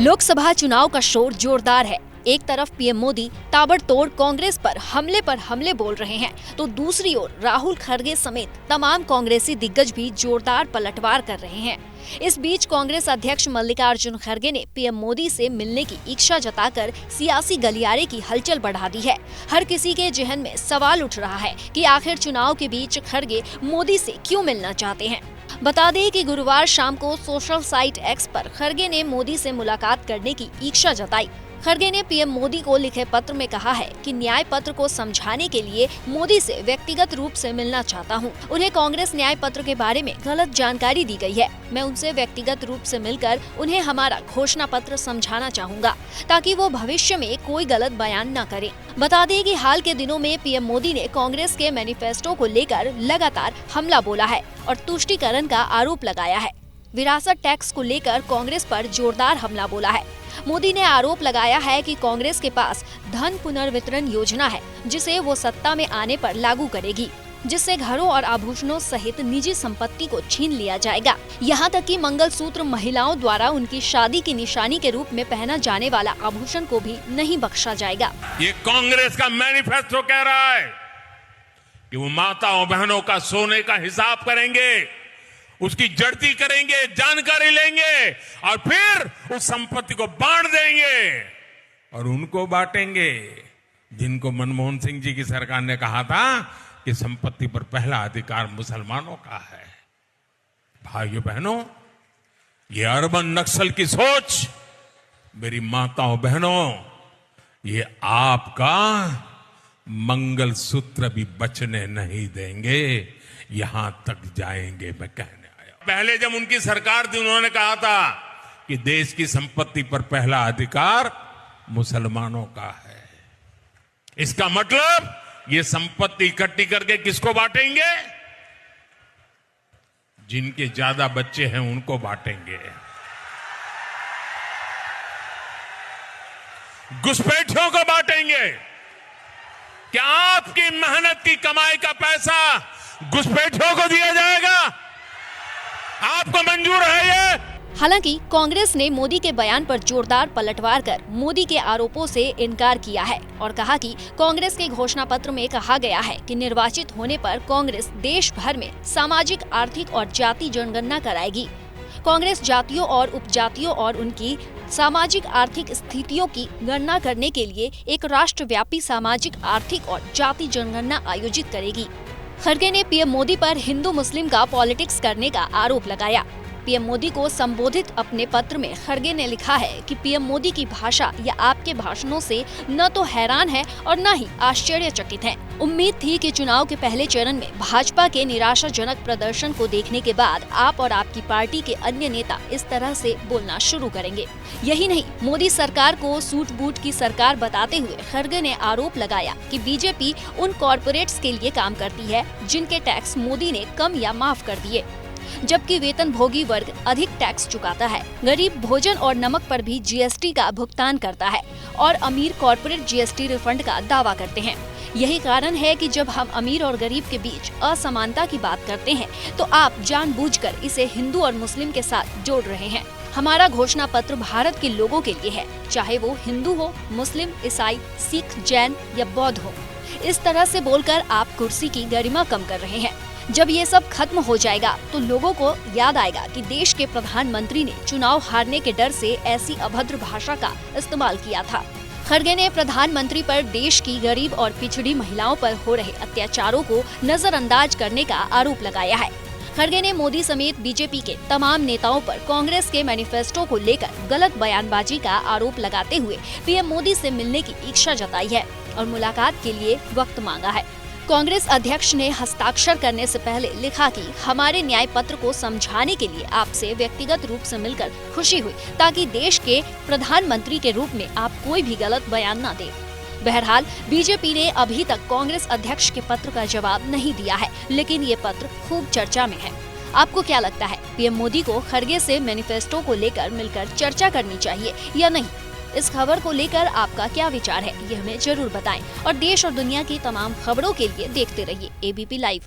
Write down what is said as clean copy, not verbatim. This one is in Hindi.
लोकसभा चुनाव का शोर जोरदार है। एक तरफ पीएम मोदी ताबड़तोड़ कांग्रेस पर हमले बोल रहे हैं, तो दूसरी ओर राहुल खड़गे समेत तमाम कांग्रेसी दिग्गज भी जोरदार पलटवार कर रहे हैं। इस बीच कांग्रेस अध्यक्ष मल्लिकार्जुन खड़गे ने पीएम मोदी से मिलने की इच्छा जताकर सियासी गलियारे की हलचल बढ़ा दी है। हर किसी के जहन में सवाल उठ रहा है कि आखिर चुनाव के बीच खड़गे मोदी से क्यों मिलना चाहते हैं। बता दें कि गुरुवार शाम को सोशल साइट एक्स पर खड़गे ने मोदी से मुलाकात करने की इच्छा जताई। खड़गे ने पीएम मोदी को लिखे पत्र में कहा है कि न्याय पत्र को समझाने के लिए मोदी से व्यक्तिगत रूप से मिलना चाहता हूं। उन्हें कांग्रेस न्याय पत्र के बारे में गलत जानकारी दी गई है। मैं उनसे व्यक्तिगत रूप से मिलकर उन्हें हमारा घोषणा पत्र समझाना चाहूंगा, ताकि वो भविष्य में कोई गलत बयान न करें। बता दें कि हाल के दिनों में पीएम मोदी ने कांग्रेस के मैनिफेस्टो को लेकर लगातार हमला बोला है और तुष्टीकरण का आरोप लगाया है। विरासत टैक्स को लेकर कांग्रेस पर जोरदार हमला बोला है। मोदी ने आरोप लगाया है कि कांग्रेस के पास धन पुनर्वितरण योजना है, जिसे वो सत्ता में आने पर लागू करेगी, जिससे घरों और आभूषणों सहित निजी संपत्ति को छीन लिया जाएगा। यहाँ तक कि मंगलसूत्र महिलाओं द्वारा उनकी शादी की निशानी के रूप में पहना जाने वाला आभूषण को भी नहीं बख्शा जाएगा। ये कांग्रेस का मैनिफेस्टो कह रहा है कि वो माताओं बहनों का सोने का हिसाब करेंगे, उसकी जड़ती करेंगे, जानकारी लेंगे और फिर उस संपत्ति को बांट देंगे और उनको बांटेंगे जिनको मनमोहन सिंह जी की सरकार ने कहा था कि संपत्ति पर पहला अधिकार मुसलमानों का है। भाइयों बहनों, ये अर्बन नक्सल की सोच, मेरी माताओं बहनों, ये आपका मंगलसूत्र भी बचने नहीं देंगे, यहां तक जाएंगे। मैं कहने पहले जब उनकी सरकार थी, उन्होंने कहा था कि देश की संपत्ति पर पहला अधिकार मुसलमानों का है। इसका मतलब ये संपत्ति इकट्ठी करके किसको बांटेंगे? जिनके ज्यादा बच्चे हैं उनको बांटेंगे। घुसपैठियों को बांटेंगे। क्या आपकी मेहनत की कमाई का पैसा घुसपैठियों को दिया जाएगा? आपको मंजूर है ये? हालांकि कांग्रेस ने मोदी के बयान पर जोरदार पलटवार कर मोदी के आरोपों से इनकार किया है और कहा कि कांग्रेस के घोषणा पत्र में कहा गया है कि निर्वाचित होने पर कांग्रेस देश भर में सामाजिक, आर्थिक और जाति जनगणना कराएगी। कांग्रेस जातियों और उपजातियों और उनकी सामाजिक आर्थिक स्थितियों की गणना करने के लिए एक राष्ट्रव्यापी सामाजिक, आर्थिक और जाति जनगणना आयोजित करेगी। खड़गे ने पीएम मोदी पर हिंदू मुस्लिम का पॉलिटिक्स करने का आरोप लगाया। पीएम मोदी को संबोधित अपने पत्र में खड़गे ने लिखा है कि पीएम मोदी की भाषा या आपके भाषणों से न तो हैरान है और न ही आश्चर्यचकित है। उम्मीद थी कि चुनाव के पहले चरण में भाजपा के निराशाजनक प्रदर्शन को देखने के बाद आप और आपकी पार्टी के अन्य नेता इस तरह से बोलना शुरू करेंगे। यही नहीं, मोदी सरकार को सूट बूट की सरकार बताते हुए खड़गे ने आरोप लगाया कि बीजेपी उन कॉरपोरेट्स के लिए काम करती है जिनके टैक्स मोदी ने कम या माफ कर दिए, जबकि वेतन भोगी वर्ग अधिक टैक्स चुकाता है। गरीब भोजन और नमक पर भी जीएसटी का भुगतान करता है और अमीर कॉर्पोरेट जीएसटी रिफंड का दावा करते हैं। यही कारण है कि जब हम अमीर और गरीब के बीच असमानता की बात करते हैं तो आप जानबूझकर इसे हिंदू और मुस्लिम के साथ जोड़ रहे हैं। हमारा घोषणा पत्र भारत के लोगों के लिए है, चाहे वो हिंदू हो, मुस्लिम, ईसाई, सिख, जैन या बौद्ध हो। इस तरह से बोलकर आप कुर्सी की गरिमा कम कर रहे हैं। जब ये सब खत्म हो जाएगा तो लोगों को याद आएगा कि देश के प्रधानमंत्री ने चुनाव हारने के डर से ऐसी अभद्र भाषा का इस्तेमाल किया था। खड़गे ने प्रधानमंत्री पर देश की गरीब और पिछड़ी महिलाओं पर हो रहे अत्याचारों को नजरअंदाज करने का आरोप लगाया है। खड़गे ने मोदी समेत बीजेपी के तमाम नेताओं पर कांग्रेस के मैनिफेस्टो को लेकर गलत बयानबाजी का आरोप लगाते हुए पीएम मोदी से मिलने की इच्छा जताई है और मुलाकात के लिए वक्त मांगा है। कांग्रेस अध्यक्ष ने हस्ताक्षर करने से पहले लिखा कि हमारे न्याय पत्र को समझाने के लिए आपसे व्यक्तिगत रूप से मिलकर खुशी हुई, ताकि देश के प्रधानमंत्री के रूप में आप कोई भी गलत बयान न दें। बहरहाल बीजेपी ने अभी तक कांग्रेस अध्यक्ष के पत्र का जवाब नहीं दिया है, लेकिन ये पत्र खूब चर्चा में है। आपको क्या लगता है, पीएम मोदी को खड़गे से मैनिफेस्टो को लेकर मिलकर चर्चा करनी चाहिए या नहीं? इस खबर को लेकर आपका क्या विचार है, ये हमें जरूर बताएं और देश और दुनिया की तमाम खबरों के लिए देखते रहिए एबीपी लाइव।